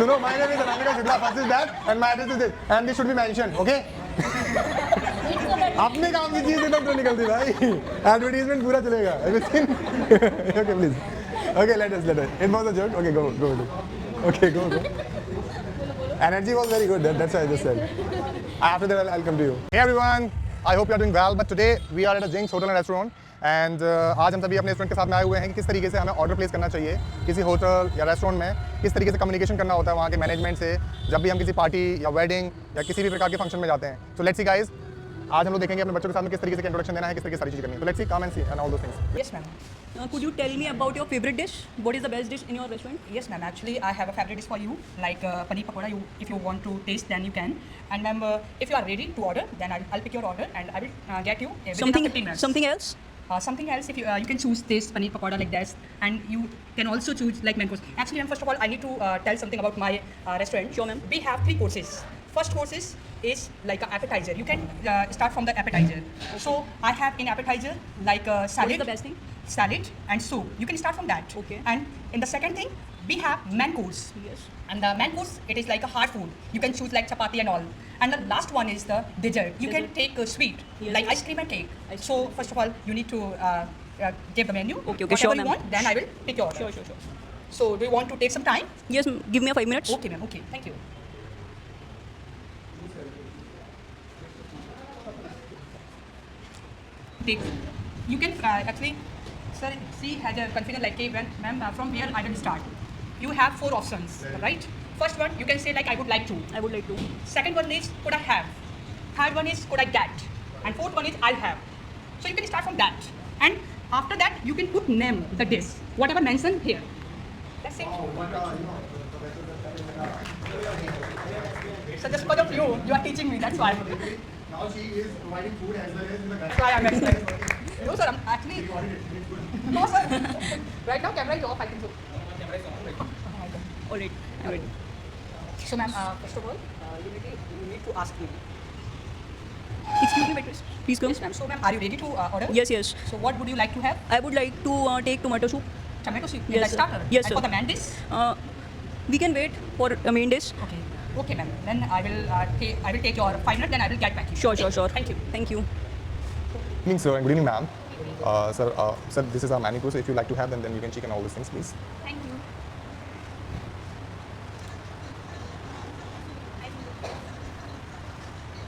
Suno, my name is Anamika Shukla. First is that, and my address is this, and this should be mentioned, okay? अपने काम की चीज़ इधर तो निकलती भाई. Advertisement पूरा चलेगा. Everything. Okay, please. Okay, let us. It was a joke. Okay, go with it. Okay, go. Energy was very good. That's why I just said. After that, I'll come to you. Hey everyone. I hope you are doing well. But today we are at a Jinx Hotel and Restaurant. And आज हम सभी अपने student के साथ में आए हुए हैं कि किस तरीके से हमें ऑर्डर प्लेस करना चाहिए किसी होटल या रेस्टोरेंट में, किस तरीके से कम्युनिकेशन करना होता है वहाँ के मैनेजमेंट से जब भी हम किसी पार्टी या वेडिंग या किसी भी प्रकार के फंक्शन में जाते हैं. सो लेट्स सी गाइस, आज हम लोग देखेंगे अपने बच्चों के साथ में किस तरीके से इंट्रोडक्शन देना है, किस तरीके से सारी चीज़ करनी है. तो let's see, come and see and all those things. Yes, ma'am. Could you tell me about your favorite dish? What is the best dish in your restaurant? Yes, ma'am. Actually, I have a favorite dish for you, like paneer pakoda. If you want to taste, then you can. And ma'am, if you are ready to order, then I'll pick your order and I will get you within 15 minutes. Something else? Something else, if you can choose this paneer pakoda like this, and you can also choose like main course. Actually, ma'am, first of all, I need to tell something about my restaurant. Sure, ma'am. We have 3 courses. First course is like an appetizer. You can start from the appetizer. So I have in appetizer like salad. What is the best thing? Salad and soup. You can start from that. Okay. And in the second thing, we have main course. Yes. And the main course, it is like a hard food. You can choose like chapati and all. And the last one is the dessert. You can take sweet, Yes, like yes. ice cream and cake. Ice So first of all, you need to give the menu. Okay, Whatever sure, you ma'am. want, then I will pick your order. Sure. So do you want to take some time? Yes, give me a 5 minutes. Okay, ma'am. Okay, thank you. Take. You can actually, sir, see has a confusion like, when, ma'am, from where I will start. You have 4 options, right? First one, you can say like I would like to. I would like to. Second one is could I have. Third one is could I get. And fourth one is I'll have. So you can start from that. And after that, you can put name the dish, whatever mentioned here. That's it. So just because of you are teaching me. That's why. Now she is providing food as well as in the That's why I'm explaining. No, sir. I'm actually. No, sir. Right now, camera is off. I think so. All right. I'm ready. So, ma'am, first of all, you need to ask me. Excuse me, wait. Please come. Yes, ma'am. So, ma'am, are you ready to order? Yes. So, what would you like to have? I would like to take tomato soup. Tomato soup. Yes, Like sir. starter. Yes, and sir. for the main dish? We can wait for a main dish. Okay. Okay, ma'am. Then I will take your 5 minutes. Then I will get back to you. Sure. Thank you. Thank you. Good evening, sir, and good evening, ma'am. Sir, this is our menu course. If you like to have them, then you can check and all these things, please. Thank you.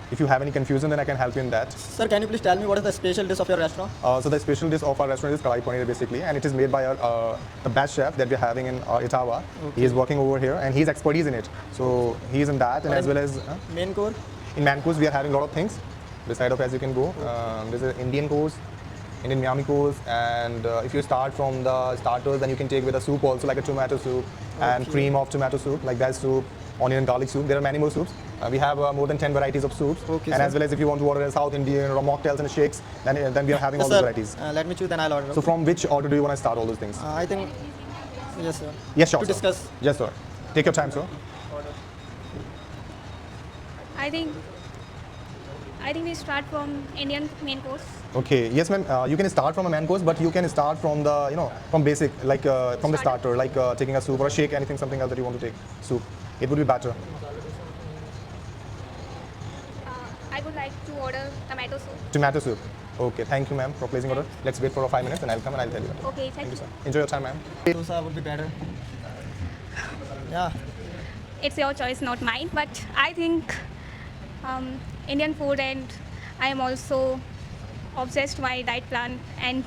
If you have any confusion, then I can help you in that. Sir, can you please tell me what is the special dish of your restaurant? So the special dish of our restaurant is Kadai Paneer basically, and it is made by our the best chef that we're having in Itawa. He is working over here, and he's expertise in it. So he's in that, and as well as Main course? in main course we are having a lot of things. Beside of as you can go, there's an Indian course, Indian Miami course, and if you start from the starters, then you can take with a soup also, like a tomato soup and cream of tomato soup, like that soup, onion and garlic soup. There are many more soups. We have more than 10 varieties of soups, Okay, and sir. as well as if you want to order a South Indian or mocktails and shakes, then we are having all Sir, those varieties. let me choose, then I'll order. So from which order do you want to start all those things? I think, yes, sir. Yes, sure. To sir. discuss. Yes, sir. Take your time, sir. I think we start from Indian main course. Okay. Yes, ma'am. You can start from a main course, but you can start from the from basic, like from the starter, like taking a soup or a shake, anything, something else that you want to take. Soup. It would be better. I would like to order tomato soup. Tomato soup. Okay. Thank you, ma'am, for placing order. Let's wait for 5 minutes, and I'll come and I'll tell you. Okay, thank Thank you, you. sir. Enjoy your time, ma'am. Dosa would be better. Yeah. It's your choice, not mine. But I think Indian food, and I am also obsessed by diet plan. And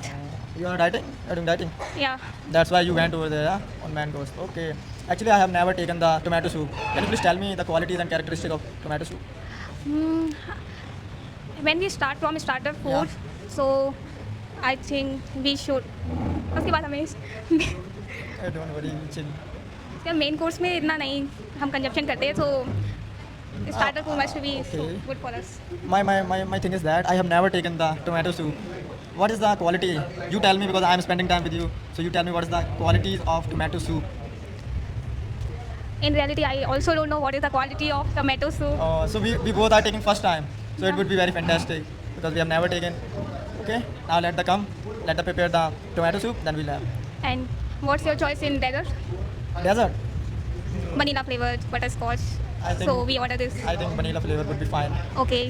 You are dieting? You're doing dieting? yeah, That's why you went over there, yeah? On main course. Okay. Actually, I have never taken the tomato soup. Can you please tell me the qualities and characteristics of tomato soup? when we start from starter food, so I think we should. उसके बाद हमें Don't worry, chill. Main course में इतना नहीं हम consumption करते हैं, so starter food must be so Okay. good for us. My thing is that I have never taken the tomato soup. What is the quality? You tell me, because I am spending time with you. So you tell me what is the qualities of tomato soup. In reality, I also don't know what is the quality of tomato soup. So we both are taking first time. So it would be very fantastic because we have never taken. Okay, now let the prepare the tomato soup, then we'll have And what's your choice in dessert? dessert. vanilla flavored butterscotch. I think- So we order this. I think vanilla flavor would be fine. Okay.